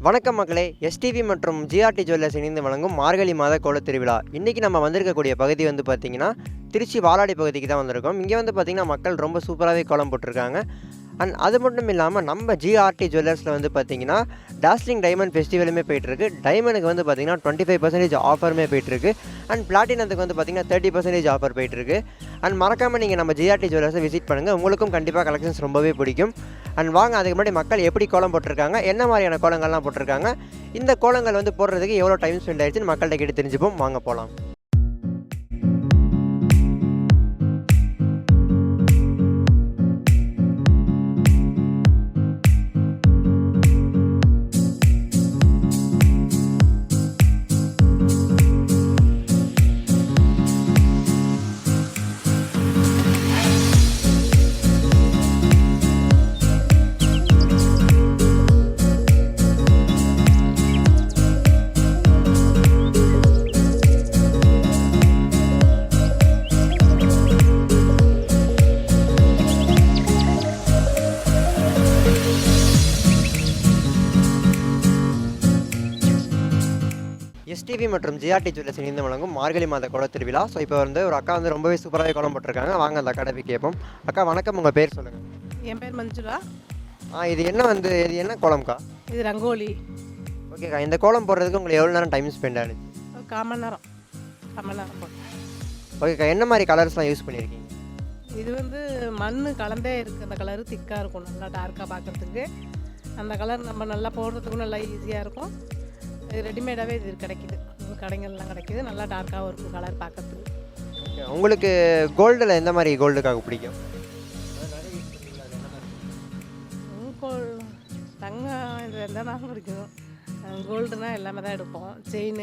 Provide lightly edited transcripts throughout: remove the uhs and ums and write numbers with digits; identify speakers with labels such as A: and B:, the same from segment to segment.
A: வணக்கம் மக்களே. எஸ்டிவி மற்றும் ஜிஆர்டி ஜுவல்லர்ஸ் இணைந்து வழங்கும் மார்கழி மாத கோலத் திருவிழா. இன்றைக்கி நம்ம வந்திருக்கக்கூடிய பகுதி பார்த்திங்கன்னா திருச்சி வாலாடி பகுதிக்கு தான் வந்திருக்கோம். இங்கே பார்த்திங்கன்னா மக்கள் ரொம்ப சூப்பராகவே கோலம் போட்டிருக்காங்க. அண்ட் அது மட்டும் இல்லாமல் நம்ம ஜிஆர்டி ஜுவல்லர்ஸில் பார்த்திங்கன்னா டாஸ்லிங் டைமண்ட் ஃபெஸ்டிவலுமே போயிட்டுருக்கு. டைமண்டுக்கு பார்த்திங்கன்னா 25% ஆஃபருமே போயிட்டுருக்கு. அண்ட் பிளாட்டினத்துக்கு பார்த்திங்கன்னா 30% ஆஃபர் போயிட்டுருக்கு. அண்ட் மறக்காமல் நீங்கள் நம்ம ஜிஆர்டி ஜுவல்லர்ஸை விசிட் பண்ணுங்கள். உங்களுக்கும் கண்டிப்பாக கலெக்ஷன்ஸ் ரொம்பவே பிடிக்கும். அண்ட் வாங்க, அதுக்கு முன்னாடி மக்கள் எப்படி கோலம் போட்டிருக்காங்க, என்ன மாதிரியான கோலங்கள்லாம் போட்டிருக்காங்க, இந்த கோலங்கள் போடுறதுக்கு எவ்வளோ டைம் ஸ்பெண்ட் ஆயிடுச்சுன்னு மக்கள்கிட்ட கேட்டு தெரிஞ்சுப்போம். வாங்க போகலாம். எஸ்டிவி மற்றும் ஜிஆர்டி ஜுவல்லர்ஸ் இணைந்து வழங்கும் மார்கழி மாத கோலத் திருவிழா. ஸோ இப்போ ஒரு அக்கா ரொம்பவே சூப்பராகவே கோலம் போட்டிருக்காங்க. வாங்க அந்த அக்கா போய் கேட்போம். அக்கா வணக்கம், உங்கள் பேர் சொல்லுங்கள்.
B: என் பேர் மஞ்சுளா.
A: இது என்ன கோலம்க்கா?
B: இது ரங்கோலி.
A: ஓகேக்கா, இந்த கோலம் போடுறதுக்கு உங்களுக்கு எவ்வளோ நேரம் டைம் ஸ்பெண்ட் ஆகுது?
B: கால் மணி நேரம் போடும்.
A: ஓகேக்கா, என்ன மாதிரி கலர்ஸ்லாம் யூஸ் பண்ணியிருக்கீங்க?
B: இது மண் கலந்தே இருக்குது. அந்த கலரு திக்காக இருக்கும், நல்லா டார்க்காக பார்க்குறதுக்கு. அந்த கலர் நம்ம நல்லா போடுறதுக்கும் நல்லா ஈஸியாக இருக்கும். இது ரெடிமேடாகவே இது கிடைக்கிது, கடைகள்லாம் கிடைக்கிது. நல்லா டார்க்காகவும் இருக்கும் கலர் பார்க்கறதுக்கு.
A: உங்களுக்கு கோல்டில் எந்த மாதிரி கோல்டுக்காக பிடிக்கும்?
B: தங்கம் இது எந்தனாலும் பிடிக்கும். கோல்டுனா எல்லாமே தான் எடுப்போம். செயின்,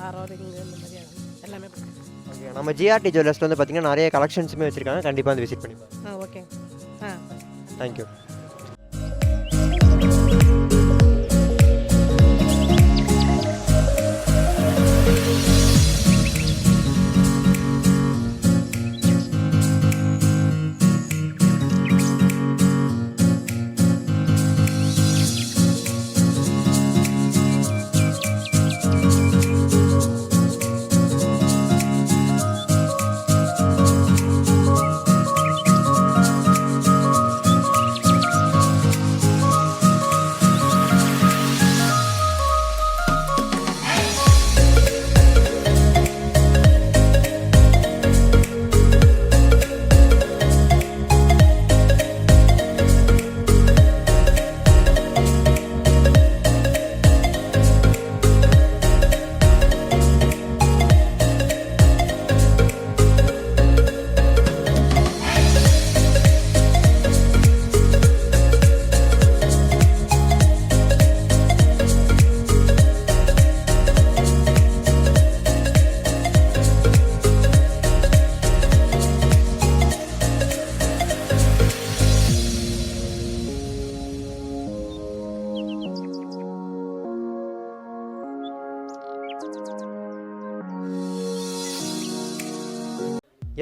B: ஆரோரிங்கு, இந்த மாதிரி எல்லாமே பிடிக்கும்.
A: ஓகே, நம்ம ஜிஆர்டி ஜுவல்லர்ஸில் பார்த்திங்கன்னா நிறைய கலெக்ஷன்ஸுமே வச்சுருக்காங்க. கண்டிப்பாக விசிட் பண்ணி பாருங்க.
B: Okay,
A: thank you.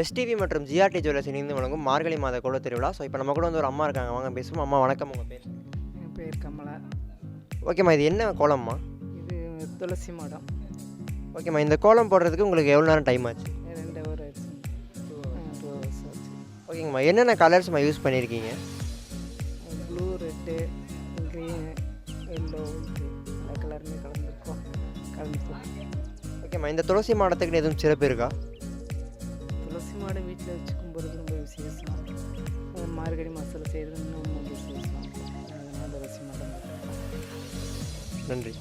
A: எஸ்டிவி மற்றும் ஜிஆர்டி ஜுவல்லர்ஸ் இணைந்து வழங்கும் மார்கழி மாத கோலத் திருவிழா. ஸோ இப்போ நம்ம கூட ஒரு அம்மா இருக்காங்க, வாங்க பேசுவோம். அம்மா வணக்கம், உங்கள் பேர்?
B: என் பேர் கமலா.
A: ஓகேம்மா, இது என்ன கோலம்மா?
B: இது துளசி மாடம்.
A: ஓகேம்மா, இந்த கோலம் போடுறதுக்கு உங்களுக்கு எவ்வளோ நேரம் டைம் ஆச்சு?
B: 2 hours ஆச்சு. 2 hours ஆச்சு.
A: ஓகேங்கம்மா, என்னென்ன கலர்ஸ்மா யூஸ் பண்ணியிருக்கீங்க?
B: ப்ளூ, ரெட்டு, க்ரீனு, எல்லோ, இது எல்லா கலருமே கலந்துருக்கோம்.
A: ஓகேம்மா, இந்த துளசி மாடத்துக்குன்னு எதுவும் சிறப்பு இருக்கா?
B: துளசி மாடம் வீட்டில் வச்சு கும்பிட்றது ரொம்ப விசேஷம். மார்கழி மாதத்தில் செய்கிறது இன்னும் ரொம்ப விசேஷம். அதனால் துளசி மாடம்.
A: நன்றி.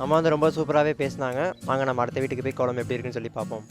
A: அம்மா ரொம்ப சூப்பராகவே பேசினாங்க. வாங்க நம்ம அடுத்த வீட்டுக்கு போய் கோலம் எப்படி இருக்குன்னு சொல்லி பார்ப்போம்.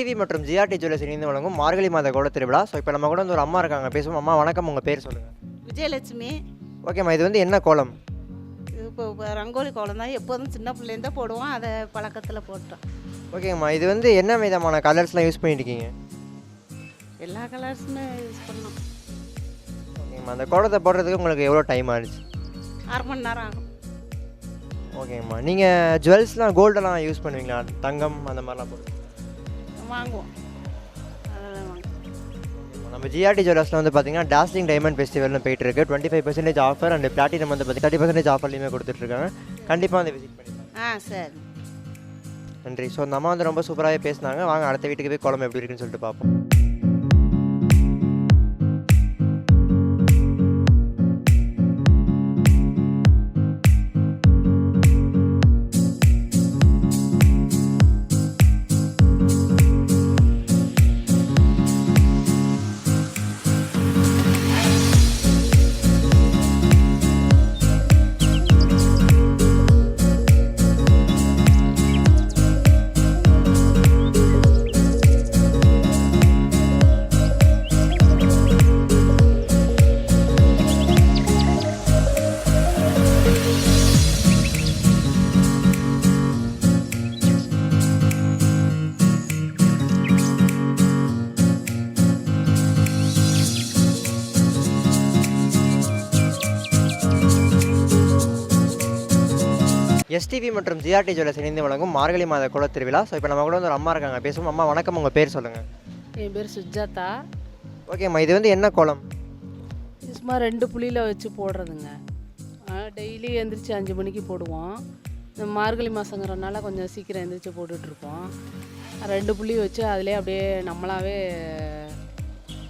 A: எஸ்டிவி மற்றும் ஜிஆர்டி ஜுவல்லர்ஸ் இணைந்து வழங்கும் மார்கழி மாத கோலத் திருவிழா. ஸோ இப்போ நம்ம கூட வந்து ஒரு அம்மா இருக்காங்க, பேசுவோம். அம்மா வணக்கம், உங்கள் பேர் சொல்லுங்கள்.
C: விஜயலட்சுமி.
A: ஓகேம்மா, இது வந்து என்ன கோலம்?
C: இது இப்போ ரங்கோலி கோலம் தான், எப்போதும் சின்ன பிள்ளைலேருந்தே போடுவோம், அதை பழக்கத்தில் போட்டோம்.
A: ஓகேம்மா, இது வந்து என்ன விதமான கலர்ஸ்லாம் யூஸ் பண்ணியிருக்கீங்க?
C: எல்லா கலர்ஸுமே யூஸ் பண்ணோம்.
A: ஓகேம்மா, அந்த கோலத்தை போடுறதுக்கு உங்களுக்கு எவ்வளோ டைம் ஆயிடுச்சு?
C: 1/2 மணி நேரம் ஆகும்.
A: ஓகேம்மா, நீங்கள் ஜுவல்ஸ்லாம் கோல்டெல்லாம் யூஸ் பண்ணுவீங்களா? தங்கம் அந்த மாதிரிலாம் போடுவீங்களா?
C: வாங்குவோம், அதெல்லாம் வாங்குவோம்.
A: நம்ம ஜிஆர்டி ஜுவல்லர்ஸில் வந்து பார்த்தீங்கன்னா டாஸ்லிங் டைமண்ட் ஃபெஸ்டிவல்னு போயிட்டு இருக்கு. 25% ஆஃபர் அண்ட் பிளாட்டினம் வந்து 30% ஆஃபர்லையுமே கொடுத்துட்ருக்காங்க. கண்டிப்பாக வந்து விசிட் பண்ணிக்கலாம்.
C: சரி,
A: நன்றி. ஸோ அந்த அம்மா வந்து ரொம்ப சூப்பராகவே பேசினாங்க. வாங்க அடுத்த வீட்டுக்கு போய் கோலம் எப்படி இருக்குன்னு சொல்லிட்டு பார்ப்போம். எஸ்டிவி மற்றும் ஜிஆர்டி ஜுவல்லர்ஸ் இணைந்து வழங்கும் மார்கழி மாத கோலத் திருவிழா. ஸோ இப்போ நம்ம கூட வந்து ஒரு அம்மா இருக்காங்க, பேசுவோம். அம்மா வணக்கம், உங்கள் பேர் சொல்லுங்கள்.
B: என் பேர் சுஜாதா.
A: ஓகேம்மா, இது வந்து என்ன கோலம்?
B: இது சும்மா 2 புளியில் வச்சு போடுறதுங்க. டெய்லி எழுந்திரிச்சி 5 மணிக்கு போடுவோம். இந்த மார்கழி மாதங்கிறனால கொஞ்சம் சீக்கிரம் எழுந்திரிச்சி போட்டுட்ருப்போம். 2 புள்ளி வச்சு அதிலே அப்படியே நம்மளாவே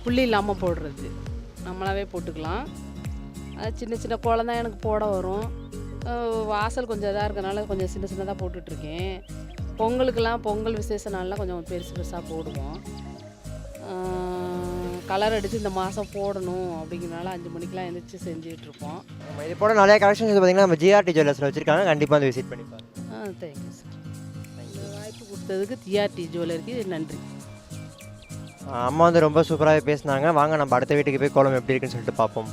B: புள்ளி இல்லாமல் போடுறது, நம்மளாவே போட்டுக்கலாம். அது சின்ன சின்ன கோலம் தான் எனக்கு போட வரும். வாசல் கொஞ்சம் இதாக இருக்கனால கொஞ்சம் சின்ன சின்னதாக போட்டுட்ருக்கேன். பொங்கல் விசேஷ நாள்லாம் கொஞ்சம் பெருசு பெருசாக போடுவோம். கலர் அடித்து இந்த மாதம் போடணும் அப்படிங்கிறனால 5 மணிக்கெலாம் எழுந்திரிச்சி செஞ்சுட்ருப்போம்.
A: இது போட நிறைய கலெக்ஷன்ஸ் பார்த்தீங்கன்னா நம்ம ஜிஆர்டி ஜுவல்லர்ஸில் வச்சுருக்காங்க. கண்டிப்பாக வந்து விசிட் பண்ணி பாருங்க.
B: Thank you sir. இந்த வாய்ப்பு கொடுத்ததுக்கு ஜிஆர்டி ஜுவல்லருக்கு நன்றி.
A: அம்மா வந்து ரொம்ப சூப்பராகவே பேசினாங்க. வாங்க நம்ம அடுத்த வீட்டுக்கு போய் கோலம் எப்படி இருக்குன்னு சொல்லிட்டு பார்ப்போம்.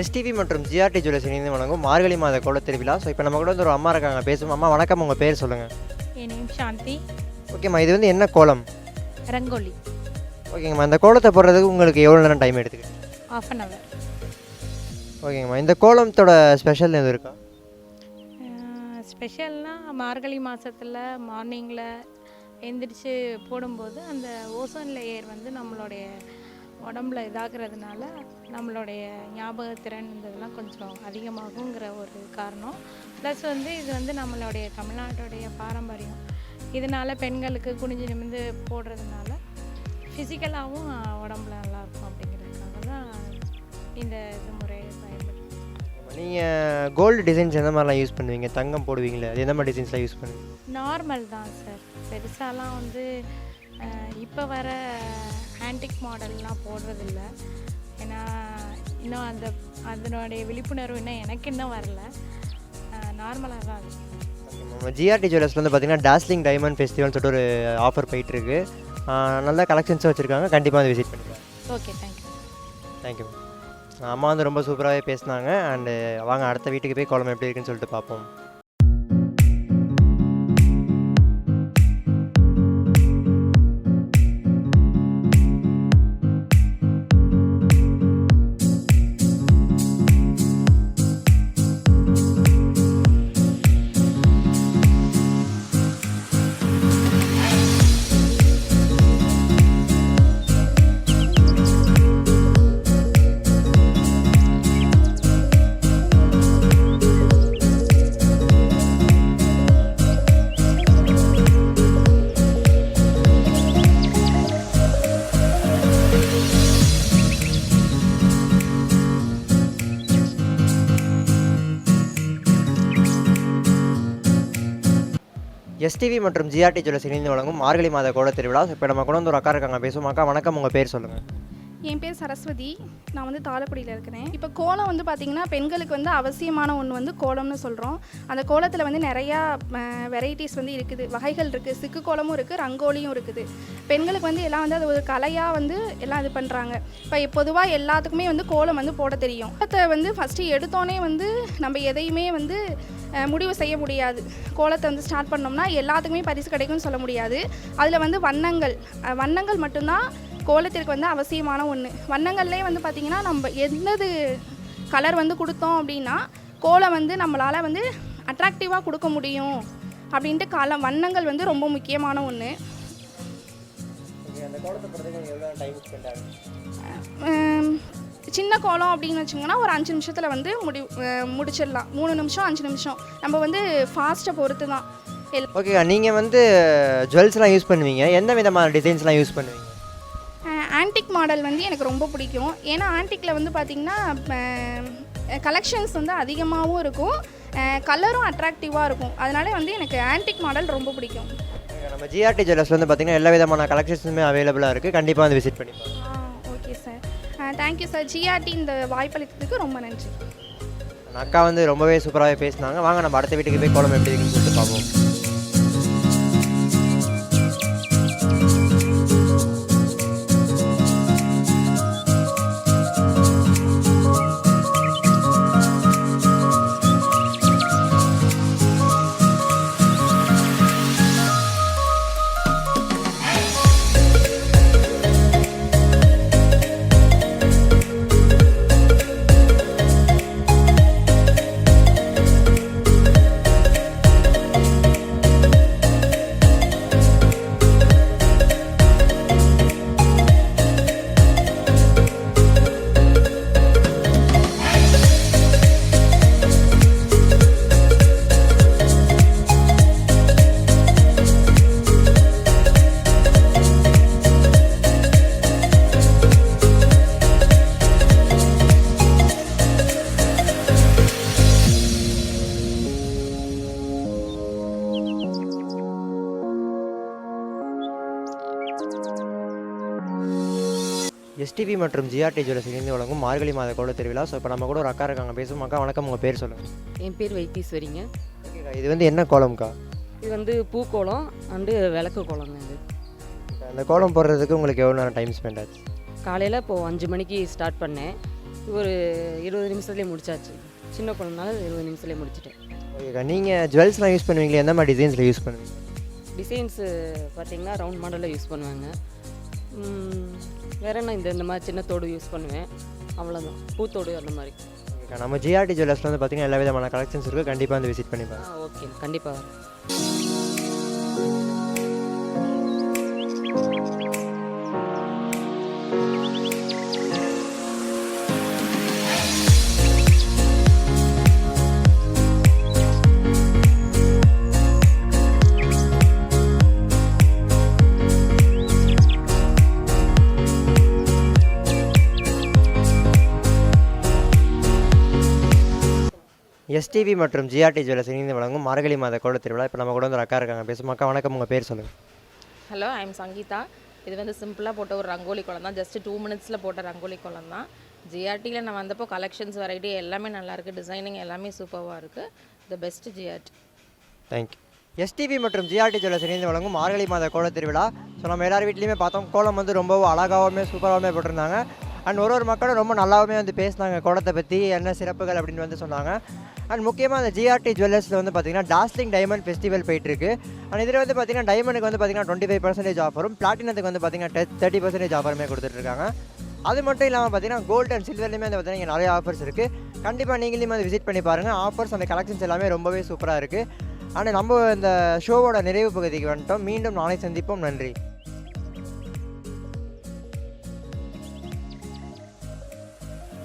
A: எஸ்டிவி மற்றும் ஜிஆர்டி ஜுவல்லர்ஸ் இணைந்து வழங்கும் மார்கழி மாத கோலத் திருவிழா. ஸோ இப்போ நம்ம கூட வந்து ஒரு அம்மா இருக்காங்க, பேசுவோம். அம்மா வணக்கம், உங்கள் பேர் சொல்லுங்கள்.
D: என் நேம் சாந்தி.
A: ஓகேம்மா, இது வந்து என்ன கோலம்?
D: ரங்கோலி.
A: ஓகேங்கம்மா, இந்த கோலத்தை போடுறதுக்கு உங்களுக்கு எவ்வளோ நேரம் டைம் எடுத்துக்கிட்டு?
D: ½ அன் அவர்.
A: ஓகேங்கம்மா, இந்த கோலத்தோட ஸ்பெஷல் எதுவும் இருக்கா?
D: ஸ்பெஷல்னால் மார்கழி மாதத்தில் மார்னிங்கில் எந்திரிச்சு போடும்போது அந்த ஓசோன் லேயர் வந்து நம்மளுடைய உடம்புல இதாகிறதுனால நம்மளுடைய ஞாபகத்திறன் இதெல்லாம் கொஞ்சம் அதிகமாகுங்கிற ஒரு காரணம். ப்ளஸ் வந்து இது வந்து நம்மளுடைய தமிழ்நாட்டுடைய பாரம்பரியம். இதனால் பெண்களுக்கு குனிஞ்சு நிமிர்ந்து போடுறதுனால ஃபிசிக்கலாகவும் உடம்புல நல்லாயிருக்கும் அப்படிங்கிறதுக்காக தான் இந்த இது முறையை பயன்படுத்துகிறேன்.
A: நீங்கள் கோல்டு டிசைன்ஸ் எந்த மாதிரிலாம் யூஸ் பண்ணுவீங்க? தங்கம் போடுவீங்களே, அது எந்த மாதிரி டிசைன்ஸ்லாம் யூஸ் பண்ணுவீங்க?
D: நார்மல் தான் சார். பெருசாலாம் வந்து இப்போ வர ஆன்டிக் மாடல்லாம் போடுறதில்ல. ஏன்னா இன்னும் அதனுடைய விழிப்புணர்வு எனக்கு இன்னும் வரல. நார்மலாக தான் இருக்கு.
A: நம்ம ஜிஆர்டி ஜுவல்லர்ஸில் வந்து பார்த்தீங்கன்னா டாஸ்லிங் டைமண்ட் ஃபெஸ்டிவல்னு சொல்லிட்டு ஒரு ஆஃபர் போயிட்டுருக்கு. நல்ல கலெக்ஷன்ஸும் வச்சுருக்காங்க. கண்டிப்பாக வந்து விசிட் பண்ணிக்கலாம்.
D: Okay, thank you.
A: தேங்க்யூ. அம்மா வந்து ரொம்ப சூப்பராகவே பேசினாங்க. அண்டு வாங்க அடுத்த வீட்டுக்கு போய் குழம்பு எப்படி இருக்குன்னு சொல்லிட்டு பார்ப்போம். எஸ்டிவி மற்றும் ஜிஆர்டி ஜுவல்லர்ஸ் இணைந்து வழங்கும் மார்கழி மாத கோல திருவிழா. இப்போ நம்ம கூட வந்து ஒரு அக்கா இருக்காங்க, பேசுவோம். அக்கா வணக்கம், உங்கள் பேர் சொல்லுங்கள்.
E: என் பேர் சரஸ்வதி. நான் வந்து தாளக்குடியில் இருக்கிறேன். இப்போ கோலம் வந்து பார்த்திங்கன்னா பெண்களுக்கு வந்து அவசியமான ஒன்று வந்து கோலம்னு சொல்கிறோம். அந்த கோலத்தில் வந்து நிறையா வெரைட்டிஸ் வந்து இருக்குது, வகைகள் இருக்குது. சிக்கு கோலமும் இருக்குது, ரங்கோலியும் இருக்குது. பெண்களுக்கு வந்து எல்லாம் வந்து அது ஒரு கலையாக வந்து எல்லாம் இது பண்ணுறாங்க. இப்போ பொதுவாக எல்லாத்துக்குமே வந்து கோலம் வந்து போட தெரியும். கோலத்தை வந்து ஃபஸ்ட்டு எடுத்தோன்னே வந்து நம்ம எதையுமே வந்து முடிவு செய்ய முடியாது. கோலத்தை வந்து ஸ்டார்ட் பண்ணோம்னா எல்லாத்துக்குமே பரிசு கிடைக்கும்னு சொல்ல முடியாது. அதில் வந்து வண்ணங்கள் மட்டும்தான் கோலத்திற்கு வந்து அவசியமான ஒன்று. வண்ணங்கள்லேயே வந்து பார்த்திங்கன்னா நம்ம என்னது கலர் வந்து கொடுத்தோம் அப்படின்னா கோலம் வந்து நம்மளால் வந்து அட்ராக்டிவாக கொடுக்க முடியும் அப்படின்ட்டு வண்ணங்கள் வந்து ரொம்ப முக்கியமான ஒன்று. சின்ன கோலம் அப்படின்னு வச்சிங்கன்னா ஒரு 5 நிமிஷத்தில் வந்து முடிச்சிடலாம். 3 நிமிஷம் 5 நிமிஷம் நம்ம வந்து ஃபாஸ்ட்டை பொறுத்து தான்.
A: ஓகே, நீங்கள் வந்து ஜுவல்ஸ்லாம் யூஸ் பண்ணுவீங்க, எந்த விதமான டிசைன்ஸ்லாம் யூஸ் பண்ணுவீங்க?
E: ஆன்டிக் மாடல் வந்து எனக்கு ரொம்ப பிடிக்கும். ஏன்னா ஆன்டிக்கில் வந்து பார்த்திங்கன்னா கலெக்ஷன்ஸ் வந்து அதிகமாகவும் இருக்கும், கலரும் அட்ராக்டிவாக இருக்கும். அதனால வந்து எனக்கு ஆன்டிக் மாடல் ரொம்ப பிடிக்கும்.
A: நம்ம ஜிஆர்டி ஜுவல்லர்ஸ் வந்து பார்த்திங்கன்னா எல்லா விதமான கலெக்ஷன்ஸுமே அவைலபிளாக இருக்குது. கண்டிப்பாக வந்து விசிட் பண்ணி பாருங்க.
E: Okay sir, thank you sir. GRT இந்த வாய்ப்பளித்ததுக்கு ரொம்ப நன்றி.
A: அக்கா வந்து ரொம்பவே சூப்பராகவே பேசினாங்க. வாங்க நம்ம அடுத்த வீட்டுக்கு போய் கோலம் எப்படி இருக்குன்னு சொல்லிட்டு பார்ப்போம். எஸ்டிவி மற்றும் ஜிஆர்டி ஜுவல்லர்ஸ் இணைந்து வழங்கும் மார்கழி மாத கோல திருவிழா. ஸோ இப்போ நம்ம கூட ஒரு அக்கா இருக்காங்க, பேசுவோம். அக்கா வணக்கம், உங்கள் பேர் சொல்லுங்கள்.
F: என் பேர் வைத்தீஸ்வரிங்க.
A: ஓகேக்கா, இது வந்து என்ன கோலம்க்கா?
F: இது வந்து பூக்கோலம் அண்டு விளக்கு கோலங்க. இது
A: அந்த கோலம் போடுறதுக்கு உங்களுக்கு எவ்வளோ நேரம் டைம் ஸ்பெண்ட் ஆச்சு?
F: காலையில் இப்போது 5 மணிக்கு ஸ்டார்ட் பண்ணேன். ஒரு 20 நிமிஷத்துலேயே முடிச்சாச்சு. சின்ன குழந்தைனால 20 நிமிஷத்துலேயே முடிச்சிட்டேன்.
A: ஓகேக்கா, நீங்கள் ஜுவல்ஸ்லாம் யூஸ் பண்ணுவீங்களே, எந்த மாதிரி டிசைன்ஸில் யூஸ் பண்ணுவீங்க?
F: டிசைன்ஸு பார்த்திங்கன்னா ரவுண்ட் மாடலில் யூஸ் பண்ணுவாங்க. வேறு என்ன இந்த மாதிரி சின்ன தோடு யூஸ் பண்ணுவேன், அவ்வளோதான். பூத்தோடு அந்த மாதிரி.
A: ஓகேக்கா, நம்ம ஜிஆர்டி ஜுவல்லர்ஸில் வந்து பார்த்திங்கன்னா எல்லா விதமான கலெக்ஷன்ஸ் இருக்குது. கண்டிப்பாக வந்து விசிட் பண்ணி பாருங்க.
F: ஓகே, கண்டிப்பாக வரேன்.
A: எஸ்டிவி மற்றும் ஜிஆர்டி ஜுவல்லர்ஸ் இணைந்து வழங்கும் மார்கழி மாத கோலத் திருவிழா. இப்போ நம்ம கூட வந்து ஒரு அக்கா இருக்காங்க, பேசும். அக்கா வணக்கம், உங்கள் பேர் சொல்லுங்கள்.
G: Hello, I am Sangeetha. இது வந்து சிம்பிளாக போட்ட ஒரு ரங்கோலி கோலம் தான், ஜஸ்ட் 2 மினிட்ஸில் போட்ட ரங்கோலி கோலம் தான். ஜிஆர்டியில் நான் வந்தப்போ கலெக்ஷன்ஸ் வெரைட்டி எல்லாமே நல்லாயிருக்கு, டிசைனிங் எல்லாமே சூப்பராக இருக்குது. The best GRT.
A: Thank you. STV மற்றும் ஜிஆர்டி ஜுவல்லர்ஸ் இணைந்து வழங்கும் மார்கழி மாத கோலத் திருவிழா. ஸோ நம்ம எல்லார் வீட்லேயுமே பார்த்தோம், கோலம் வந்து ரொம்பவும் அழகாகவுமே சூப்பராகவுமே போட்டிருந்தாங்க. அண்ட் ஒரு மக்களும் ரொம்ப நல்லாவுமே வந்து பேசினாங்க கோலத்தை பற்றி, என்ன சிறப்புகள் அப்படின்னு வந்து சொன்னாங்க. அண்ட் முக்கியமாக அந்த ஜிஆர்டி ஜுவல்லர்ஸில் வந்து பார்த்திங்கன்னா டாஸ்லிங் டைமண்ட் ஃபெஸ்டிவல் போயிட்டுருக்கு. அண்ட் இதில் வந்து பார்த்திங்கன்னா டைமண்டுக்கு வந்து பார்த்திங்கன்னா 25% ஆஃபரும், பிளாட்டினத்துக்கு வந்து பார்த்திங்கன்னா 30% ஆஃபருமே கொடுத்துட்ருக்காங்க. அது மட்டும் இல்லாமல் பார்த்திங்கன்னா கோல்டு அண்ட் சில்வர்லேயுமே வந்து பார்த்திங்கன்னா இங்கே நிறைய ஆஃபர்ஸ் இருக்குது. கண்டிப்பாக நீங்களும் வந்து விசிட் பண்ணி பாருங்கள். ஆஃபர்ஸ் அந்த கலெக்ஷன்ஸ் எல்லாமே ரொம்பவே சூப்பராக இருக்குது. ஆனால் நம்ம இந்த ஷோவோட நிறைவு பகுதிக்கு வந்துட்டோம். மீண்டும் நாளை சந்திப்போம். நன்றி.